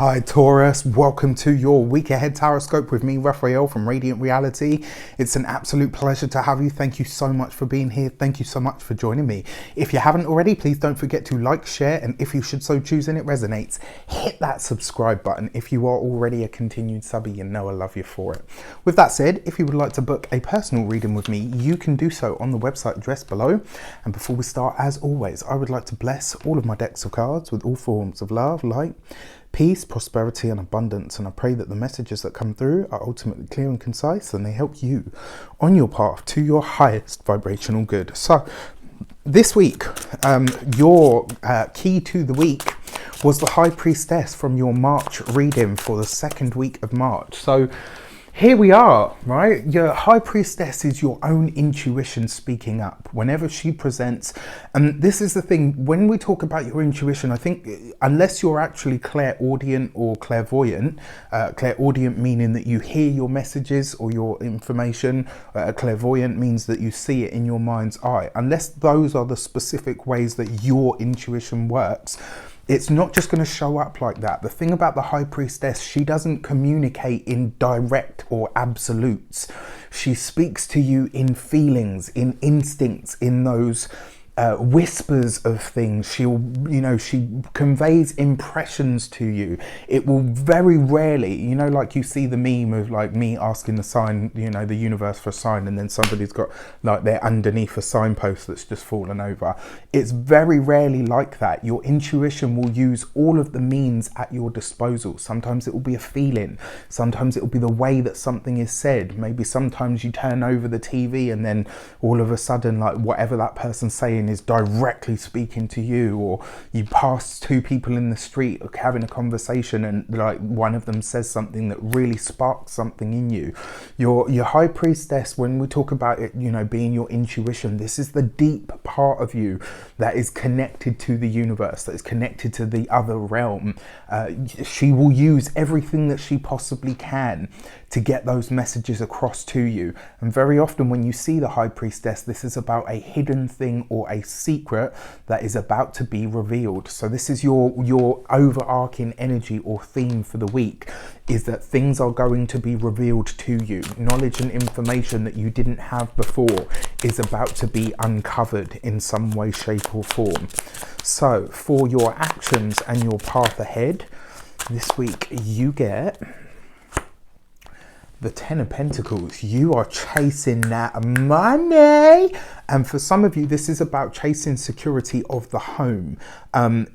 Hi Taurus, welcome to your week ahead taroscope with me, Raphael from Reydiant Reality. It's an absolute pleasure to have you. Thank you so much for being here. Thank you so much for joining me. If you haven't already, please don't forget to like, share, and if you should so choose and it resonates, hit that subscribe button. If you are already a continued subby, you know I love you for it. With that said, if you would like to book a personal reading with me, you can do so on the website address below. And before we start, as always, I would like to bless all of my decks of cards with all forms of love, light, peace, prosperity and abundance, and I pray that the messages that come through are ultimately clear and concise and they help you on your path to your highest vibrational good. So this week, your key to the week was the High Priestess from your March reading for the second week of March. So here we are, right? Your High Priestess is your own intuition speaking up whenever she presents. And this is the thing, when we talk about your intuition, I think unless you're actually clairaudient or clairvoyant, clairaudient meaning that you hear your messages or your information, clairvoyant means that you see it in your mind's eye. Unless those are the specific ways that your intuition works, it's not just going to show up like that. The thing about the High Priestess, she doesn't communicate in direct or absolutes. She speaks to you in feelings, in instincts, in those whispers of things. She conveys impressions to you. It will very rarely, like you see the meme of like me asking the sign, the universe for a sign, and then somebody's got like they're underneath a signpost that's just fallen over. It's very rarely like that. Your intuition will use all of the means at your disposal. Sometimes it will be a feeling. Sometimes it will be the way that something is said. Maybe sometimes you turn over the TV and then all of a sudden, like whatever that person's saying is directly speaking to you, or you pass two people in the street having a conversation and like one of them says something that really sparks something in you. Your High Priestess, when we talk about it, being your intuition, this is the deep part of you that is connected to the universe, that is connected to the other realm. She will use everything that she possibly can to get those messages across to you. And very often when you see the High Priestess, this is about a hidden thing or a secret that is about to be revealed. So this is your overarching energy or theme for the week, is that things are going to be revealed to you. Knowledge and information that you didn't have before is about to be uncovered in some way, shape or form. So for your actions and your path ahead this week, you get the 10 of Pentacles. You are chasing that money. And for some of you, this is about chasing security of the home.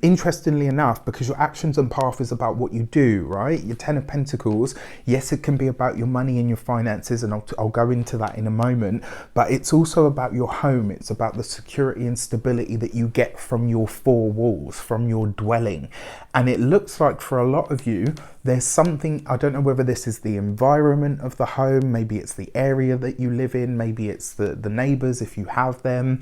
Interestingly enough, because your actions and path is about what you do, right? Your 10 of Pentacles, yes, it can be about your money and your finances, and I'll go into that in a moment, but it's also about your home. It's about the security and stability that you get from your four walls, from your dwelling. And it looks like for a lot of you, there's something, I don't know whether this is the environment of the home, maybe it's the area that you live in, maybe it's the neighbors if you have them.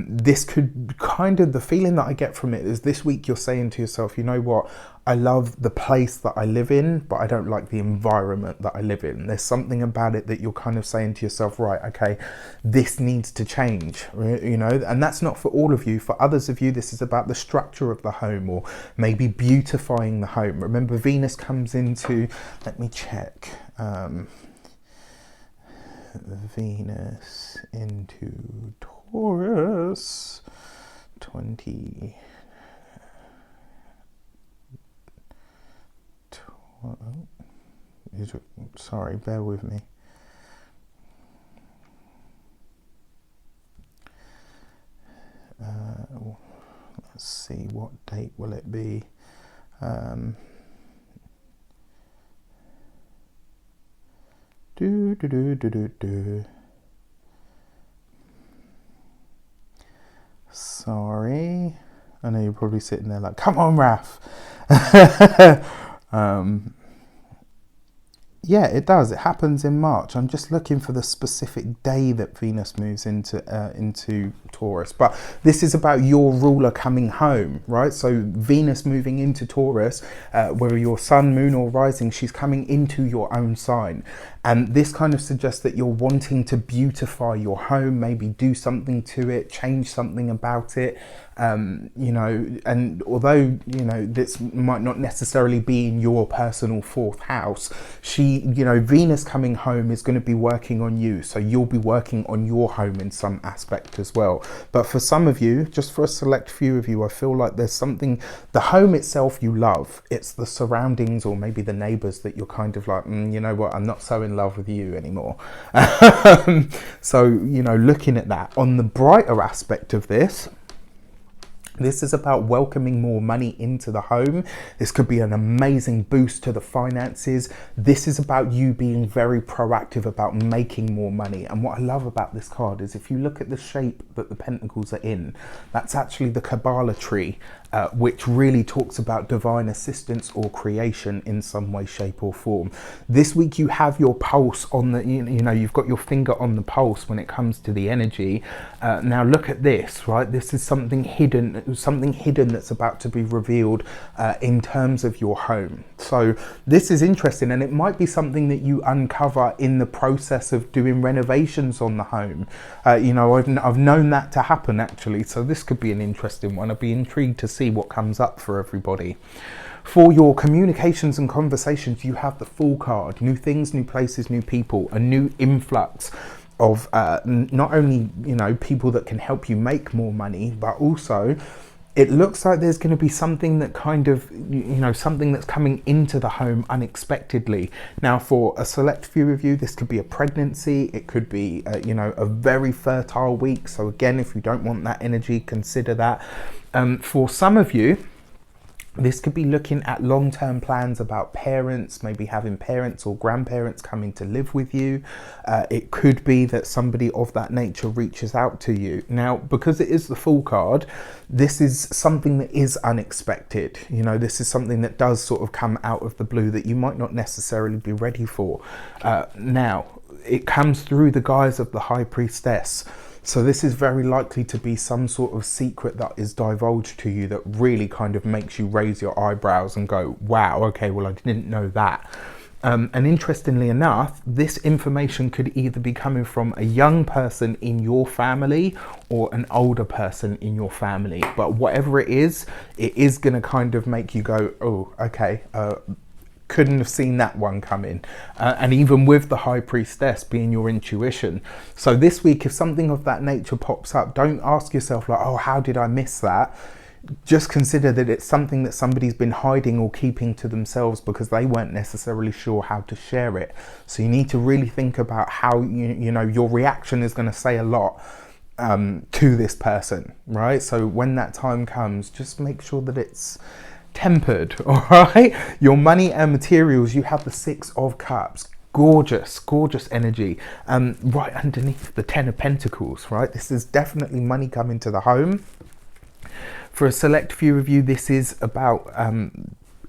This could the feeling that I get from it is this week you're saying to yourself, you know what, I love the place that I live in, but I don't like the environment that I live in. There's something about it that you're kind of saying to yourself, right, okay, this needs to change, and that's not for all of you. For others of you, this is about the structure of the home, or maybe beautifying the home. Remember, Venus comes into, let me check, Venus into Taurus 20. Sorry, bear with me. Let's see, what date will it be? Sorry, I know you're probably sitting there like, come on, Raph. Yeah, it does. It happens in March. I'm just looking for the specific day that Venus moves into Taurus. But this is about your ruler coming home, right? So Venus moving into Taurus, whether you're sun, moon or rising, she's coming into your own sign. And this kind of suggests that you're wanting to beautify your home, maybe do something to it, change something about it. You know, and although, you know, this might not necessarily be in your personal fourth house, you know, Venus coming home is going to be working on you. So you'll be working on your home in some aspect as well. But for some of you, just for a select few of you, I feel like there's something, the home itself you love, it's the surroundings or maybe the neighbors that you're kind of like, you know what, I'm not so in love with you anymore. So, you know, looking at that on the brighter aspect of this is about welcoming more money into the home. This could be an amazing boost to the finances. This is about you being very proactive about making more money. And what I love about this card is if you look at the shape that the pentacles are in, that's actually the Kabbalah tree, which really talks about divine assistance or creation in some way, shape or form. This week you have your pulse on the, you know, you've got your finger on the pulse when it comes to the energy. Now look at this, right? This is something hidden that's about to be revealed in terms of your home. So this is interesting, and it might be something that you uncover in the process of doing renovations on the home. You know, I've known that to happen actually, so this could be an interesting one. I'd be intrigued to see what comes up for everybody. For your communications and conversations, you have the Fool card. New things, new places, new people, a new influx of not only, you know, people that can help you make more money, but also it looks like there's going to be something that kind of, you know, something that's coming into the home unexpectedly. Now, for a select few of you, this could be a pregnancy. It could be, you know, a very fertile week. So again, if you don't want that energy, consider that. For some of you, this could be looking at long-term plans about parents, maybe having parents or grandparents coming to live with you. It could be that somebody of that nature reaches out to you. Now, because it is the Fool card, this is something that is unexpected. You know, this is something that does sort of come out of the blue that you might not necessarily be ready for. Now, it comes through the guise of the High Priestess. So this is very likely to be some sort of secret that is divulged to you that really kind of makes you raise your eyebrows and go, wow, okay, well, I didn't know that. And interestingly enough, this information could either be coming from a young person in your family or an older person in your family. But whatever it is going to kind of make you go, oh, okay, couldn't have seen that one coming. And even with the High Priestess being your intuition. So this week, if something of that nature pops up, don't ask yourself like, oh, how did I miss that? Just consider that it's something that somebody's been hiding or keeping to themselves because they weren't necessarily sure how to share it. So you need to really think about how, you know, your reaction is going to say a lot to this person, right? So when that time comes, just make sure that it's tempered. All right, your money and materials, you have the 6 of Cups. Gorgeous energy. Right underneath the 10 of Pentacles, right? This is definitely money coming to the home. For a select few of you, this is about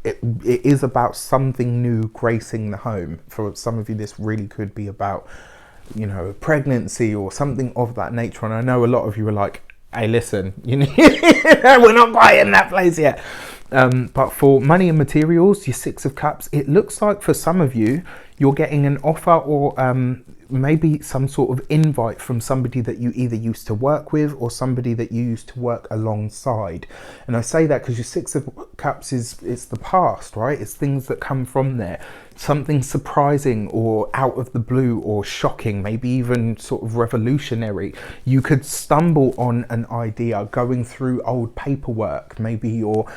it is about something new gracing the home. For some of you, this really could be about, you know, a pregnancy or something of that nature. And I know a lot of you are like, hey, listen, you know, we're not quite in that place yet. But for money and materials, your 6 of Cups, it looks like for some of you, you're getting an offer or maybe some sort of invite from somebody that you either used to work with or somebody that you used to work alongside. And I say that because your 6 of Cups it's the past, right? It's things that come from there. Something surprising or out of the blue or shocking, maybe even sort of revolutionary. You could stumble on an idea going through old paperwork. Maybe you're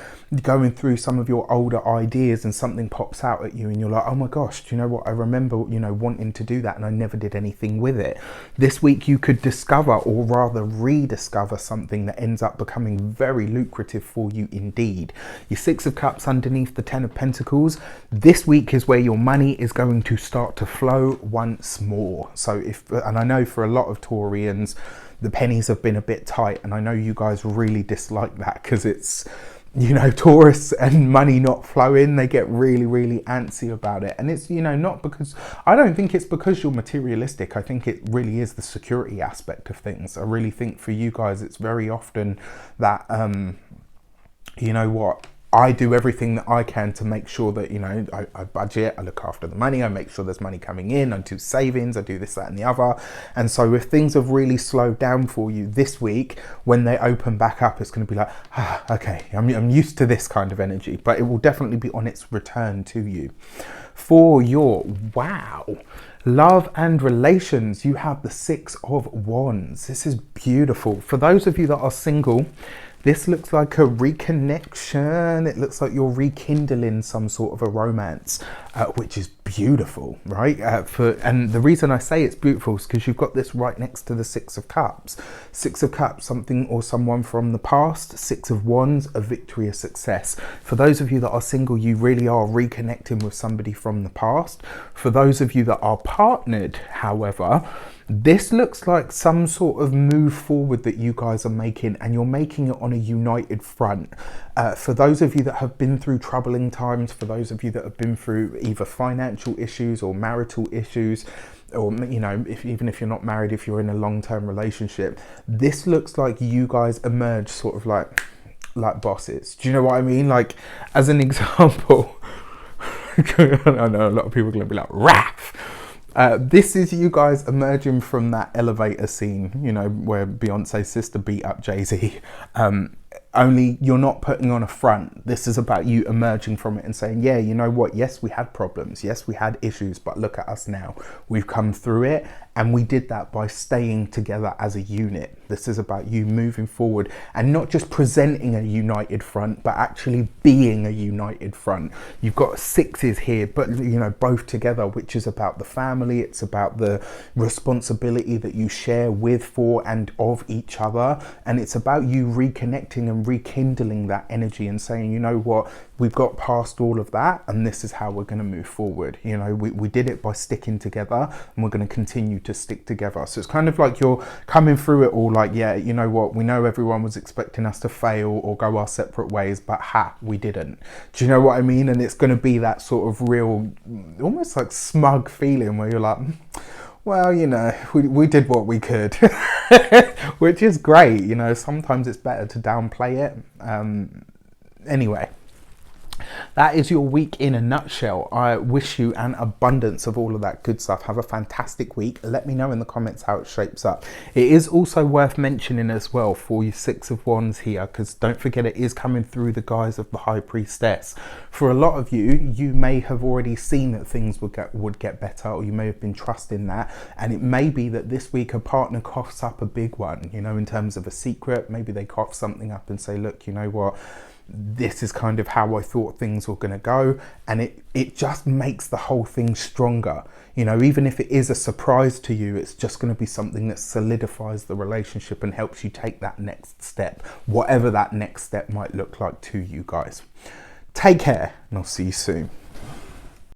going through some of your older ideas and something pops out at you and you're like, oh my gosh, do you know what? I remember, you know, wanting to do that and I never did anything with it. This week you could discover, or rather rediscover, something that ends up becoming very lucrative for you indeed. Your 6 of Cups underneath the 10 of Pentacles. This week is where your money is going to start to flow once more. So and I know for a lot of Taurians, the pennies have been a bit tight, and I know you guys really dislike that because it's, you know, Taurus and money not flowing, they get really antsy about it. And it's, you know, not because, I don't think it's because you're materialistic. I think it really is the security aspect of things. I really think for you guys, it's very often that, you know what, I do everything that I can to make sure that, you know, I budget, I look after the money, I make sure there's money coming in, I do savings, I do this, that and the other. And so if things have really slowed down for you this week, when they open back up, it's going to be like, okay, I'm used to this kind of energy, but it will definitely be on its return to you. For your love and relations, you have the 6 of Wands. This is beautiful. For those of you that are single, this looks like a reconnection. It looks like you're rekindling some sort of a romance, which is beautiful, right? And the reason I say it's beautiful is because you've got this right next to the 6 of Cups. 6 of Cups, something or someone from the past. 6 of Wands, a victory, a success. For those of you that are single, you really are reconnecting with somebody from the past. For those of you that are partnered, however, this looks like some sort of move forward that you guys are making, and you're making it on a united front. For those of you that have been through troubling times, for those of you that have been through either financial issues or marital issues, or, you know, even if you're not married, if you're in a long-term relationship, this looks like you guys emerge sort of like bosses. Do you know what I mean? Like, as an example, I know a lot of people are going to be like, Raph! This is you guys emerging from that elevator scene, you know, where Beyonce's sister beat up Jay-Z. Only you're not putting on a front. This is about you emerging from it and saying, yeah, you know what? Yes, we had problems. Yes, we had issues, but look at us now. We've come through it, and we did that by staying together as a unit. This is about you moving forward and not just presenting a united front, but actually being a united front. You've got 6s here, but, you know, both together, which is about the family. It's about the responsibility that you share with, for, and of each other. And it's about you reconnecting and rekindling that energy and saying, you know what, we've got past all of that, and this is how we're going to move forward. You know, we did it by sticking together, and we're going to continue to stick together. So it's kind of like you're coming through it all like, yeah, you know what, we know everyone was expecting us to fail or go our separate ways, but we didn't. Do you know what I mean? And it's going to be that sort of real, almost like smug feeling where you're like, well, you know, we did what we could, which is great. You know, sometimes it's better to downplay it. Anyway, that is your week in a nutshell. I wish you an abundance of all of that good stuff. Have a fantastic week. Let me know in the comments how it shapes up. It is also worth mentioning as well for your 6 of Wands here, because don't forget it is coming through the guise of the High Priestess. For a lot of you, you may have already seen that things would get better, or you may have been trusting that, and it may be that this week a partner coughs up a big one, you know, in terms of a secret. Maybe they cough something up and say, look, you know what, this is kind of how I thought things were going to go, and it just makes the whole thing stronger. You know, even if it is a surprise to you, it's just going to be something that solidifies the relationship and helps you take that next step, whatever that next step might look like to you guys. Take care, and I'll see you soon.